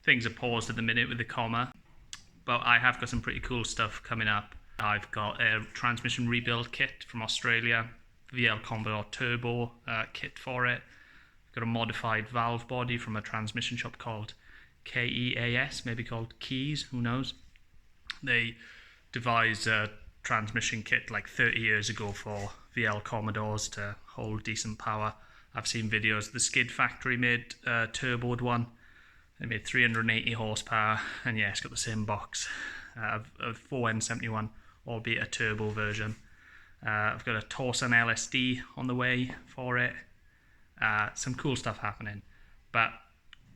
things are paused at the minute with the comma, but I have got some pretty cool stuff coming up. I've got a transmission rebuild kit from Australia, VL Commodore Turbo kit for it. I've got a modified valve body from a transmission shop called KEAS, maybe called Keys, who knows. They devised a transmission kit like 30 years ago for VL Commodores to hold decent power. I've seen videos. The Skid Factory made a turboed one. They made 380 horsepower, and yeah, it's got the same box of 4N71, albeit a turbo version. I've got a Torsen LSD on the way for it. Some cool stuff happening. But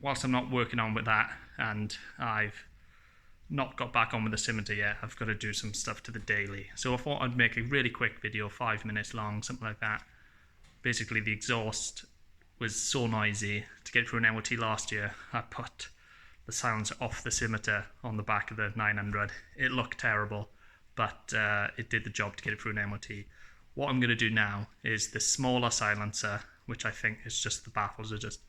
whilst I'm not working on with that, and I've not got back on with the Scimitar yet, I've got to do some stuff to the daily. So I thought I'd make a really quick video, 5 minutes long, something like that. Basically, the exhaust was so noisy. To get it through an MOT last year, I put the silencer off the Scimitar on the back of the 900. It looked terrible, but it did the job to get it through an MOT. What I'm going to do now is the smaller silencer, which I think is just the baffles are just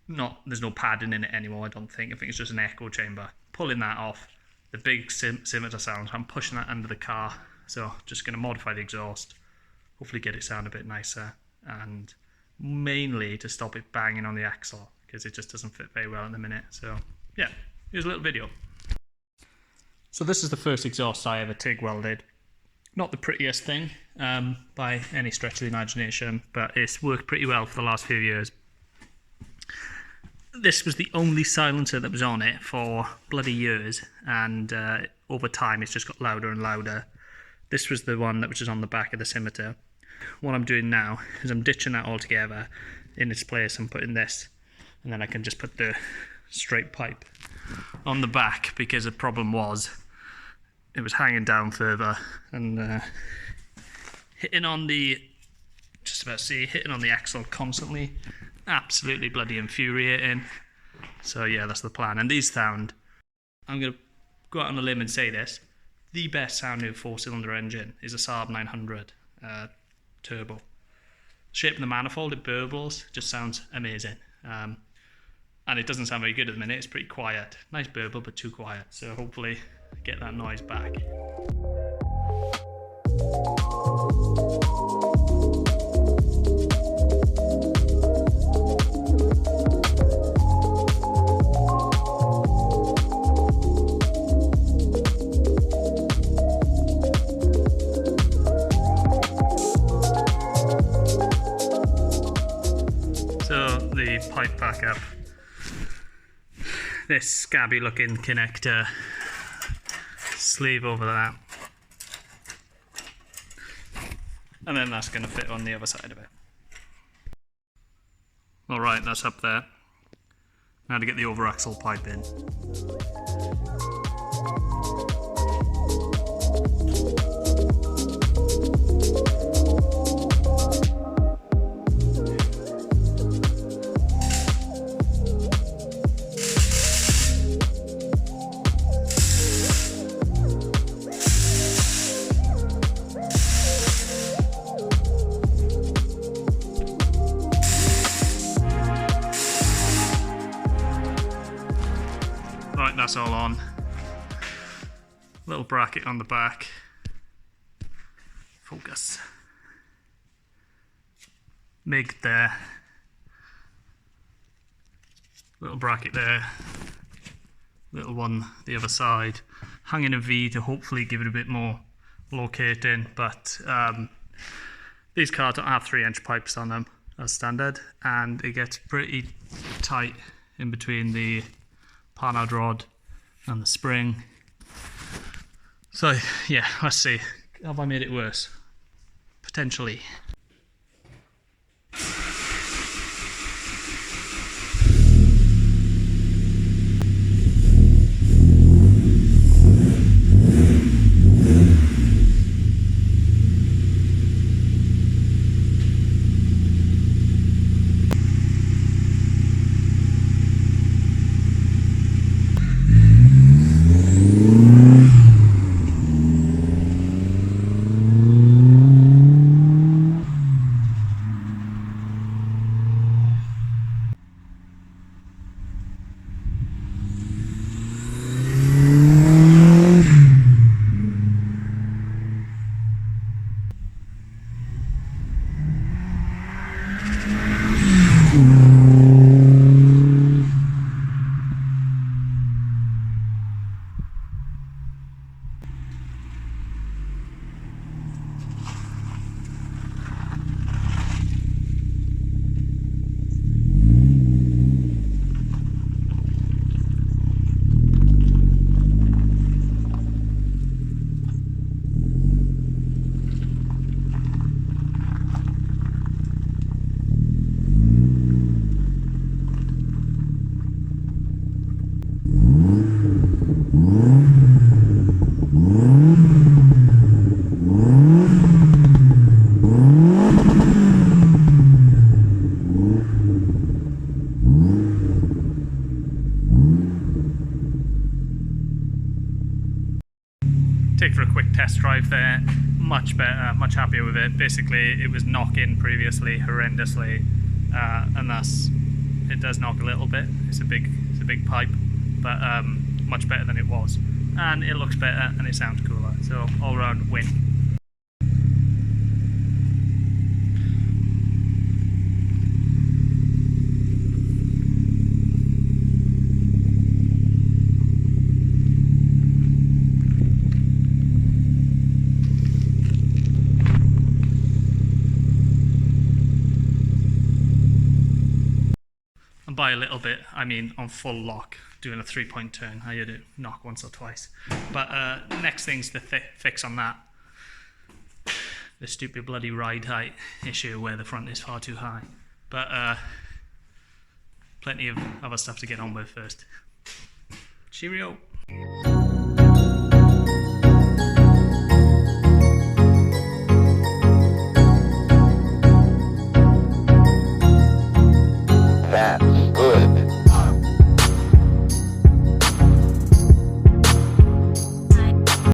not, there's no padding in it anymore, I don't think. I think it's just an echo chamber. Pulling that off, the big Scimitar silencer, I'm pushing that under the car. So just going to modify the exhaust, hopefully get it sound a bit nicer, and mainly to stop it banging on the axle, because it just doesn't fit very well at the minute. So yeah, here's a little video. So this is the first exhaust I ever TIG welded. Not the prettiest thing by any stretch of the imagination, but it's worked pretty well for the last few years. This was the only silencer that was on it for bloody years, and over time it's just got louder and louder. This was the one that was just on the back of the Scimitar. What I'm doing now is I'm ditching that altogether. In its place I'm putting this, and then I can just put the straight pipe on the back, because the problem was it was hanging down further and hitting on the, hitting on the axle constantly. Absolutely bloody infuriating. So yeah, that's the plan. And these sound, I'm going to go out on a limb and say this, the best sounding 4-cylinder engine is a Saab 900 turbo. Shape of the manifold, it burbles, just sounds amazing. And it doesn't sound very good at the minute, it's pretty quiet. Nice burble, but too quiet. So hopefully get that noise back. The pipe back up, this scabby looking connector, sleeve over that, and then that's going to fit on the other side of it. Alright, that's up there. Now to get the over axle pipe in. Right, that's all on. Little bracket on the back. Focus. MIG there. Little bracket there. Little one the other side. Hanging a V to hopefully give it a bit more locating, but these cars don't have 3-inch pipes on them as standard, and it gets pretty tight in between the panhard rod and the spring. So yeah, let's see. Have I made it worse? Potentially. take for a quick test drive there. Much better, much happier with it. Basically, it was knocking previously horrendously, and it does knock a little bit. It's a big pipe, but much better than it was, and it looks better and it sounds cooler. So all round win. And by a little bit, I mean on full lock, doing a 3-point turn. I had it knock once or twice. But next thing's the fix on that. The stupid bloody ride height issue where the front is far too high. But plenty of other stuff to get on with first. Cheerio.